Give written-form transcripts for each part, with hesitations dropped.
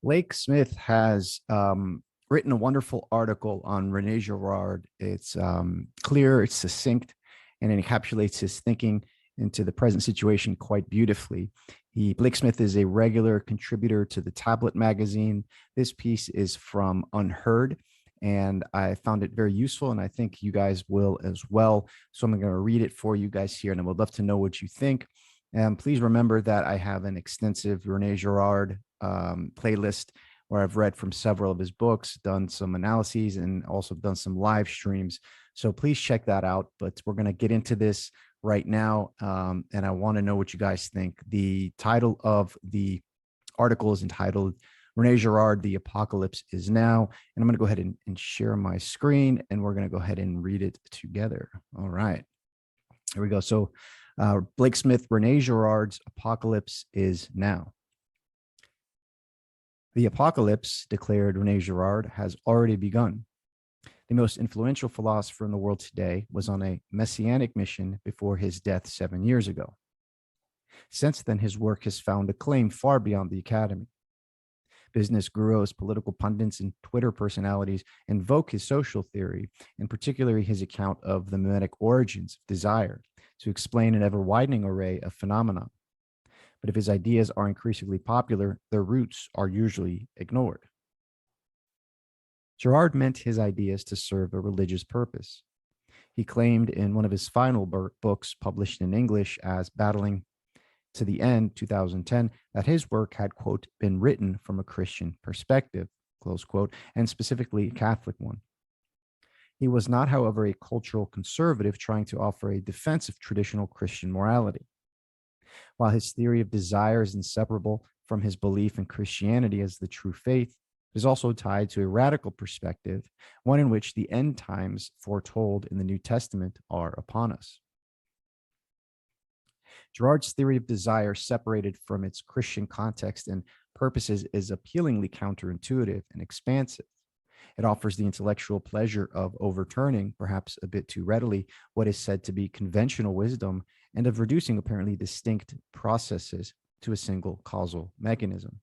Blake Smith has written a wonderful article on Rene Girard. It's clear, it's succinct, and it encapsulates his thinking into the present situation quite beautifully. Blake Smith is a regular contributor to the Tablet magazine. This piece is from Unheard, and I found it very useful, and I think you guys will as well. So I'm going to read it for you guys here, and I would love to know what you think. And please remember that I have an extensive Rene Girard playlist where I've read from several of his books, done some analyses, and also done some live streams. So please check that out. But we're going to get into this right now. And I want to know what you guys think. The title of the article is entitled Rene Girard, The Apocalypse is Now. And I'm going to go ahead and share my screen, and we're going to go ahead and read it together. All right. Here we go. So Blake Smith, Rene Girard's Apocalypse is Now. The apocalypse, declared Rene Girard, has already begun. The most influential philosopher in the world today was on a messianic mission before his death 7 years ago. Since then, his work has found acclaim far beyond the academy. Business gurus, political pundits, and Twitter personalities invoke his social theory, and particularly his account of the mimetic origins of desire, to explain an ever-widening array of phenomena. But if his ideas are increasingly popular, their roots are usually ignored. Girard meant his ideas to serve a religious purpose. He claimed in one of his final books, published in English as Battling to the End, 2010, that his work had, quote, been written from a Christian perspective, close quote, and specifically a Catholic one. He was not, however, a cultural conservative trying to offer a defense of traditional Christian morality. While his theory of desire is inseparable from his belief in Christianity as the true faith, it is also tied to a radical perspective, one in which the end times foretold in the New Testament are upon us. Girard's theory of desire, separated from its Christian context and purposes, is appealingly counterintuitive and expansive. It offers the intellectual pleasure of overturning, perhaps a bit too readily, what is said to be conventional wisdom, and of reducing apparently distinct processes to a single causal mechanism.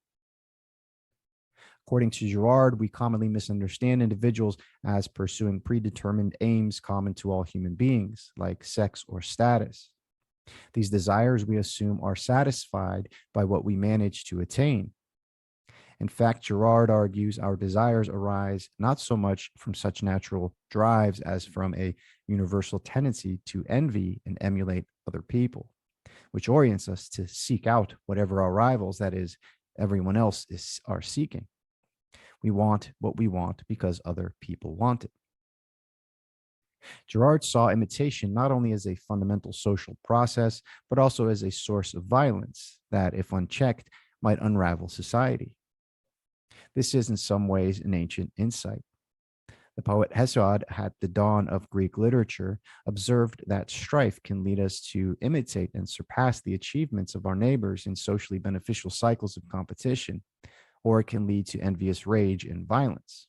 According to Girard, we commonly misunderstand individuals as pursuing predetermined aims common to all human beings, like sex or status. These desires, we assume, are satisfied by what we manage to attain. In fact, Girard argues our desires arise not so much from such natural drives as from a universal tendency to envy and emulate other people, which orients us to seek out whatever our rivals, that is, everyone else, are seeking. We want what we want because other people want it. Girard saw imitation not only as a fundamental social process, but also as a source of violence that, if unchecked, might unravel society. This is in some ways an ancient insight. The poet Hesiod, at the dawn of Greek literature, observed that strife can lead us to imitate and surpass the achievements of our neighbors in socially beneficial cycles of competition, or it can lead to envious rage and violence.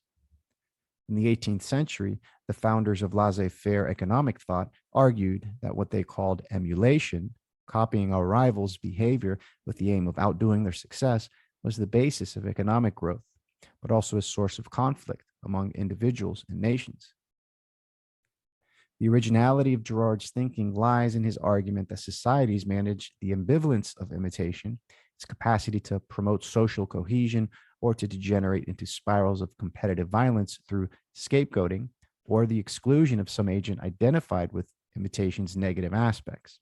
In the 18th century, the founders of laissez-faire economic thought argued that what they called emulation, copying our rivals' behavior with the aim of outdoing their success, was the basis of economic growth, but also a source of conflict among individuals and nations. The originality of Girard's thinking lies in his argument that societies manage the ambivalence of imitation, its capacity to promote social cohesion, or to degenerate into spirals of competitive violence through scapegoating or the exclusion of some agent identified with imitation's negative aspects.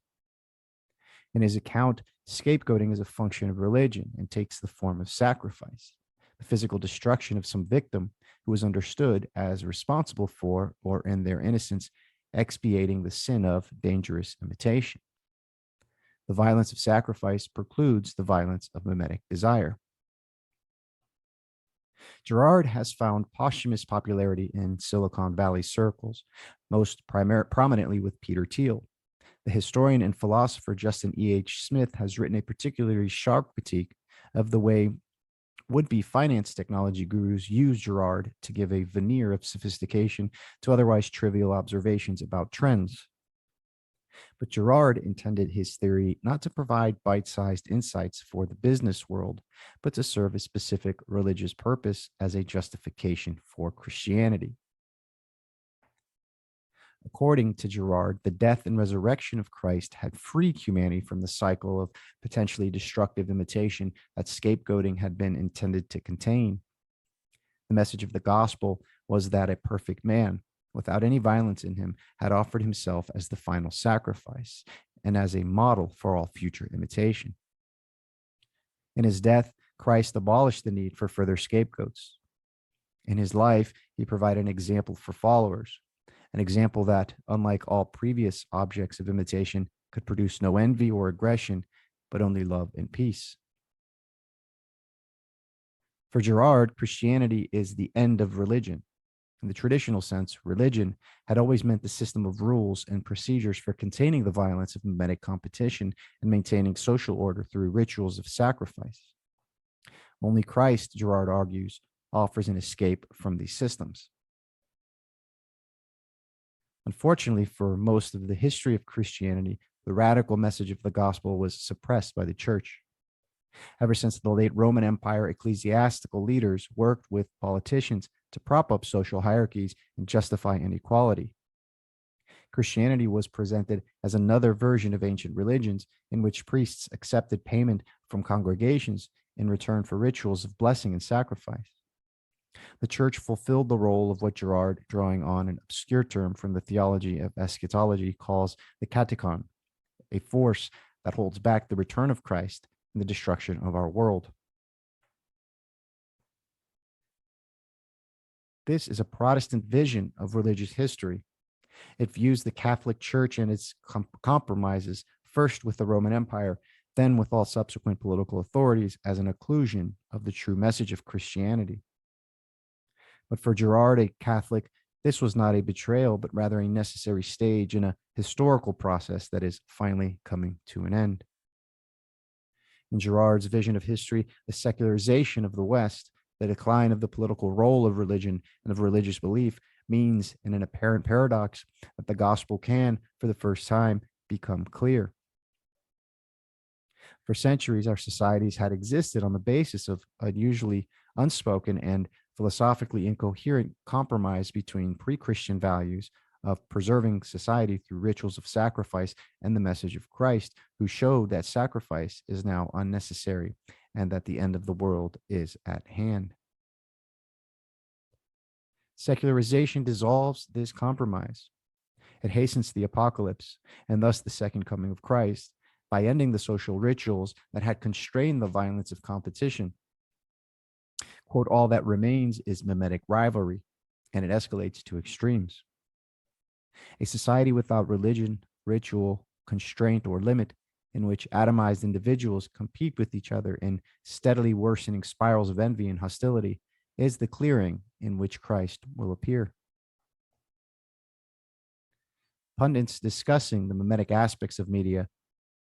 In his account, scapegoating is a function of religion and takes the form of sacrifice, the physical destruction of some victim who is understood as responsible for, or in their innocence, expiating the sin of dangerous imitation. The violence of sacrifice precludes the violence of mimetic desire. Girard has found posthumous popularity in Silicon Valley circles, most prominently with Peter Thiel. The historian and philosopher Justin E.H. Smith has written a particularly sharp critique of the way would-be finance technology gurus use Girard to give a veneer of sophistication to otherwise trivial observations about trends. But Girard intended his theory not to provide bite sized insights for the business world, but to serve a specific religious purpose as a justification for Christianity. According to Girard, the death and resurrection of Christ had freed humanity from the cycle of potentially destructive imitation that scapegoating had been intended to contain. The message of the gospel was that a perfect man, without any violence in him, had offered himself as the final sacrifice and as a model for all future imitation. In his death, Christ abolished the need for further scapegoats. In his life, he provided an example for followers, an example that, unlike all previous objects of imitation, could produce no envy or aggression, but only love and peace. For Girard, Christianity is the end of religion. In the traditional sense, religion had always meant the system of rules and procedures for containing the violence of mimetic competition and maintaining social order through rituals of sacrifice. Only Christ, Girard argues, offers an escape from these systems. Unfortunately, for most of the history of Christianity, the radical message of the gospel was suppressed by the church. Ever since the late Roman Empire, ecclesiastical leaders worked with politicians to prop up social hierarchies and justify inequality. Christianity was presented as another version of ancient religions in which priests accepted payment from congregations in return for rituals of blessing and sacrifice. The church fulfilled the role of what Girard, drawing on an obscure term from the theology of eschatology, calls the katechon, a force that holds back the return of Christ and the destruction of our world. This is a Protestant vision of religious history. It views the Catholic Church and its compromises, first with the Roman Empire, then with all subsequent political authorities, as an occlusion of the true message of Christianity. But for Girard, a Catholic, this was not a betrayal, but rather a necessary stage in a historical process that is finally coming to an end. In Girard's vision of history, the secularization of the West, the decline of the political role of religion and of religious belief, means, in an apparent paradox, that the gospel can, for the first time, become clear. For centuries, our societies had existed on the basis of unusually unspoken and philosophically incoherent compromise between pre Christian values of preserving society through rituals of sacrifice and the message of Christ, who showed that sacrifice is now unnecessary and that the end of the world is at hand. Secularization dissolves this compromise. It hastens the apocalypse and thus the second coming of Christ by ending the social rituals that had constrained the violence of competition. Quote, all that remains is mimetic rivalry, and it escalates to extremes. A society without religion, ritual, constraint, or limit, in which atomized individuals compete with each other in steadily worsening spirals of envy and hostility, is the clearing in which Christ will appear. Pundits discussing the mimetic aspects of media,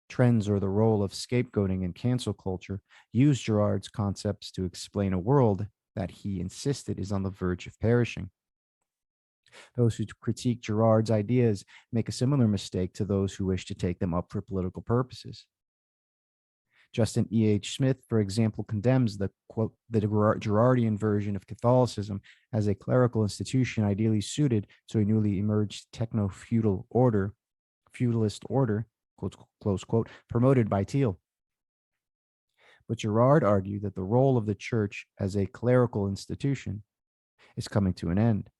trends, or the role of scapegoating in cancel culture use Girard's concepts to explain a world that he insisted is on the verge of perishing. Those who critique Girard's ideas make a similar mistake to those who wish to take them up for political purposes. Justin E.H. Smit, for example, condemns the, quote, the Girardian version of Catholicism as a clerical institution ideally suited to a newly emerged techno-feudal order, feudalist order, close quote, promoted by Thiel. But Girard argued that the role of the church as a clerical institution is coming to an end,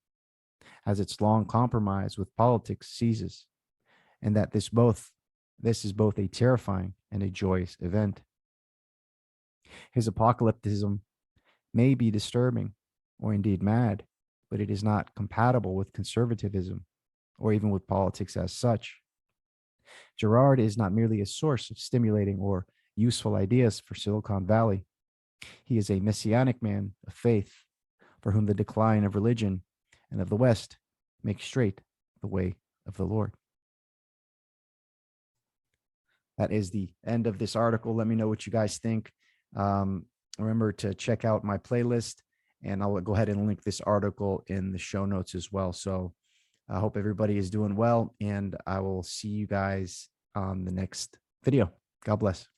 as its long compromise with politics ceases, and that this is both a terrifying and a joyous event. His apocalypticism may be disturbing or indeed mad, but it is not compatible with conservatism or even with politics as such. Girard is not merely a source of stimulating or useful ideas for Silicon Valley. He is a messianic man of faith for whom the decline of religion and of the West makes straight the way of the Lord. That is the end of this article. Let me know what you guys think. Remember to check out my playlist, and I'll go ahead and link this article in the show notes as well. So I hope everybody is doing well, and I will see you guys on the next video. God bless.